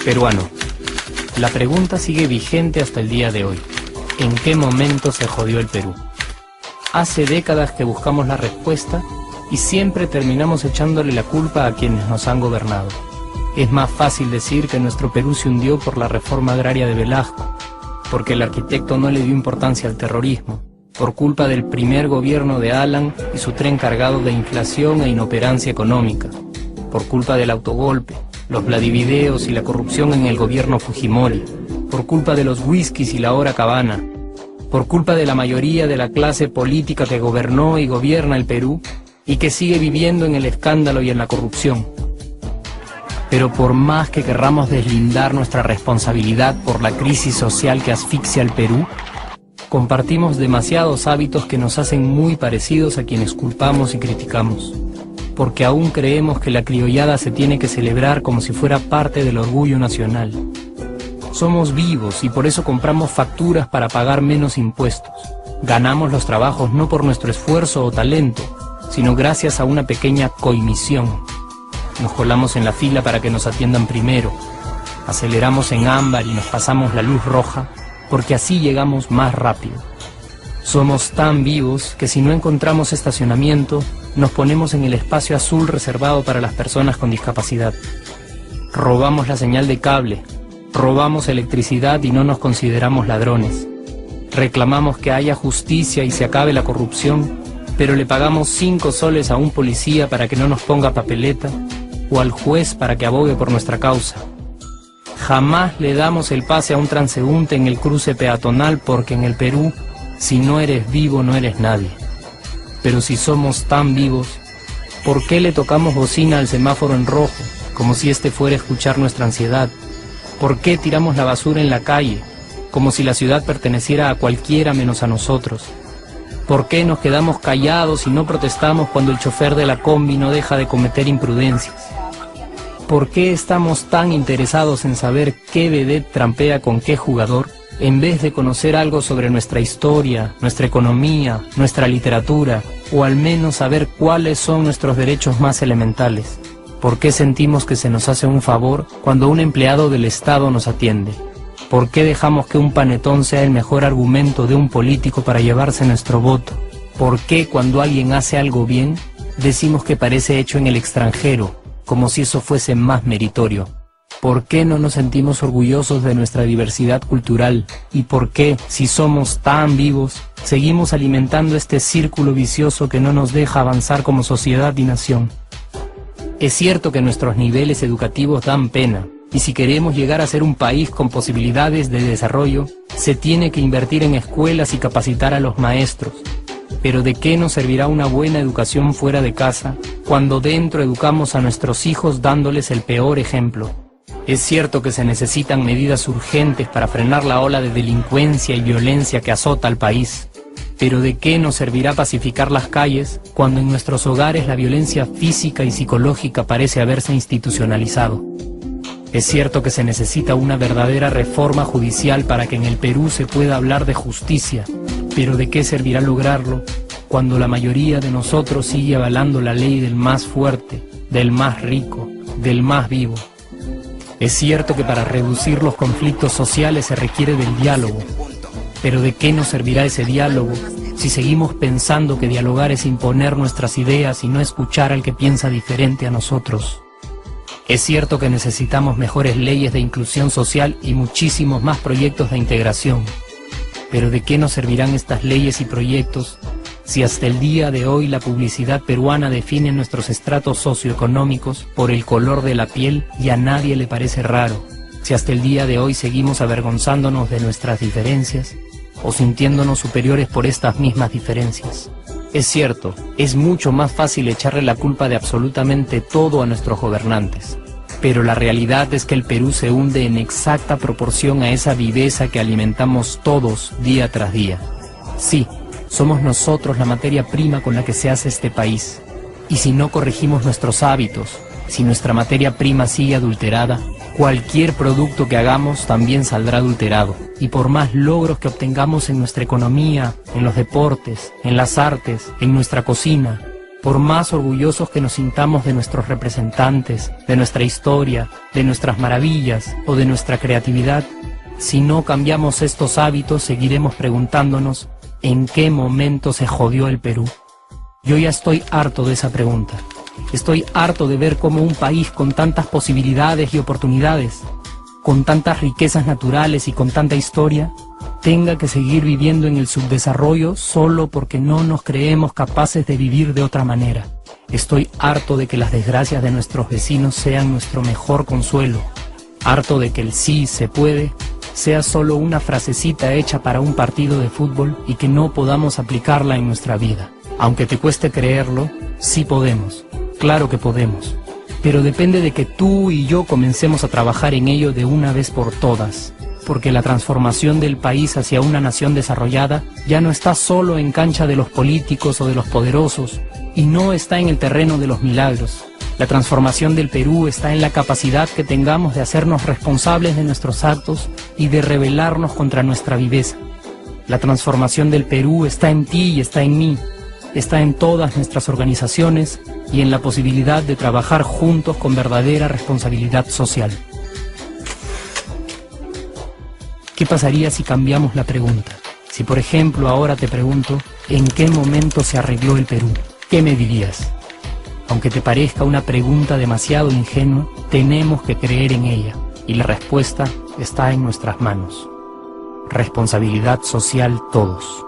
Peruano. La pregunta sigue vigente hasta el día de hoy. ¿En qué momento se jodió el Perú? Hace décadas que buscamos la respuesta y siempre terminamos echándole la culpa a quienes nos han gobernado. Es más fácil decir que nuestro Perú se hundió por la reforma agraria de Velasco, porque el arquitecto no le dio importancia al terrorismo, por culpa del primer gobierno de Alan y su tren cargado de inflación e inoperancia económica, por culpa del autogolpe, los vladivideos y la corrupción en el gobierno Fujimori, por culpa de los whiskies y la hora cabana, por culpa de la mayoría de la clase política que gobernó y gobierna el Perú y que sigue viviendo en el escándalo y en la corrupción. Pero por más que querramos deslindar nuestra responsabilidad por la crisis social que asfixia al Perú, compartimos demasiados hábitos que nos hacen muy parecidos a quienes culpamos y criticamos, porque aún creemos que la criollada se tiene que celebrar como si fuera parte del orgullo nacional. Somos vivos y por eso compramos facturas para pagar menos impuestos. Ganamos los trabajos no por nuestro esfuerzo o talento, sino gracias a una pequeña coimisión. Nos colamos en la fila para que nos atiendan primero, aceleramos en ámbar y nos pasamos la luz roja, porque así llegamos más rápido. Somos tan vivos que si no encontramos estacionamiento, nos ponemos en el espacio azul reservado para las personas con discapacidad. Robamos la señal de cable, robamos electricidad y no nos consideramos ladrones. Reclamamos que haya justicia y se acabe la corrupción, pero le pagamos 5 soles a un policía para que no nos ponga papeleta, o al juez para que abogue por nuestra causa. Jamás le damos el pase a un transeúnte en el cruce peatonal porque en el Perú, si no eres vivo, no eres nadie. Pero si somos tan vivos, ¿por qué le tocamos bocina al semáforo en rojo, como si este fuera a escuchar nuestra ansiedad? ¿Por qué tiramos la basura en la calle, como si la ciudad perteneciera a cualquiera menos a nosotros? ¿Por qué nos quedamos callados y no protestamos cuando el chofer de la combi no deja de cometer imprudencias? ¿Por qué estamos tan interesados en saber qué vedette trampea con qué jugador, en vez de conocer algo sobre nuestra historia, nuestra economía, nuestra literatura, o al menos saber cuáles son nuestros derechos más elementales? ¿Por qué sentimos que se nos hace un favor cuando un empleado del Estado nos atiende? ¿Por qué dejamos que un panetón sea el mejor argumento de un político para llevarse nuestro voto? ¿Por qué cuando alguien hace algo bien, decimos que parece hecho en el extranjero, como si eso fuese más meritorio? ¿Por qué no nos sentimos orgullosos de nuestra diversidad cultural? ¿Y por qué, si somos tan vivos, seguimos alimentando este círculo vicioso que no nos deja avanzar como sociedad y nación? Es cierto que nuestros niveles educativos dan pena, y si queremos llegar a ser un país con posibilidades de desarrollo, se tiene que invertir en escuelas y capacitar a los maestros. Pero ¿de qué nos servirá una buena educación fuera de casa, cuando dentro educamos a nuestros hijos dándoles el peor ejemplo? Es cierto que se necesitan medidas urgentes para frenar la ola de delincuencia y violencia que azota al país. Pero ¿de qué nos servirá pacificar las calles cuando en nuestros hogares la violencia física y psicológica parece haberse institucionalizado? Es cierto que se necesita una verdadera reforma judicial para que en el Perú se pueda hablar de justicia, pero ¿de qué servirá lograrlo cuando la mayoría de nosotros sigue avalando la ley del más fuerte, del más rico, del más vivo? Es cierto que para reducir los conflictos sociales se requiere del diálogo, pero ¿de qué nos servirá ese diálogo si seguimos pensando que dialogar es imponer nuestras ideas y no escuchar al que piensa diferente a nosotros? Es cierto que necesitamos mejores leyes de inclusión social y muchísimos más proyectos de integración, pero ¿de qué nos servirán estas leyes y proyectos si hasta el día de hoy la publicidad peruana define nuestros estratos socioeconómicos por el color de la piel y a nadie le parece raro? Si hasta el día de hoy seguimos avergonzándonos de nuestras diferencias o sintiéndonos superiores por estas mismas diferencias. Es cierto, es mucho más fácil echarle la culpa de absolutamente todo a nuestros gobernantes, pero la realidad es que el Perú se hunde en exacta proporción a esa viveza que alimentamos todos día tras día. Sí, somos nosotros la materia prima con la que se hace este país, y si no corregimos nuestros hábitos, si nuestra materia prima sigue adulterada, Cualquier producto que hagamos también saldrá adulterado, y por más logros que obtengamos en nuestra economía, en los deportes, en las artes, en nuestra cocina, por más orgullosos que nos sintamos de nuestros representantes, de nuestra historia, de nuestras maravillas o de nuestra creatividad, si no cambiamos estos hábitos seguiremos preguntándonos ¿en qué momento se jodió el Perú? Yo ya estoy harto de esa pregunta. Estoy harto de ver cómo un país con tantas posibilidades y oportunidades, con tantas riquezas naturales y con tanta historia, tenga que seguir viviendo en el subdesarrollo solo porque no nos creemos capaces de vivir de otra manera. Estoy harto de que las desgracias de nuestros vecinos sean nuestro mejor consuelo. Harto de que el sí se puede sea solo una frasecita hecha para un partido de fútbol y que no podamos aplicarla en nuestra vida. Aunque te cueste creerlo, sí podemos. Claro que podemos, pero depende de que tú y yo comencemos a trabajar en ello de una vez por todas, porque la transformación del país hacia una nación desarrollada ya no está solo en cancha de los políticos o de los poderosos, y no está en el terreno de los milagros. La transformación del Perú está en la capacidad que tengamos de hacernos responsables de nuestros actos y de rebelarnos contra nuestra viveza. La transformación del Perú está en ti y está en mí. Está en todas nuestras organizaciones y en la posibilidad de trabajar juntos con verdadera responsabilidad social. ¿Qué pasaría si cambiamos la pregunta? Si por ejemplo ahora te pregunto, ¿en qué momento se arregló el Perú? ¿Qué me dirías? Aunque te parezca una pregunta demasiado ingenua, tenemos que creer en ella y la respuesta está en nuestras manos. Responsabilidad social todos.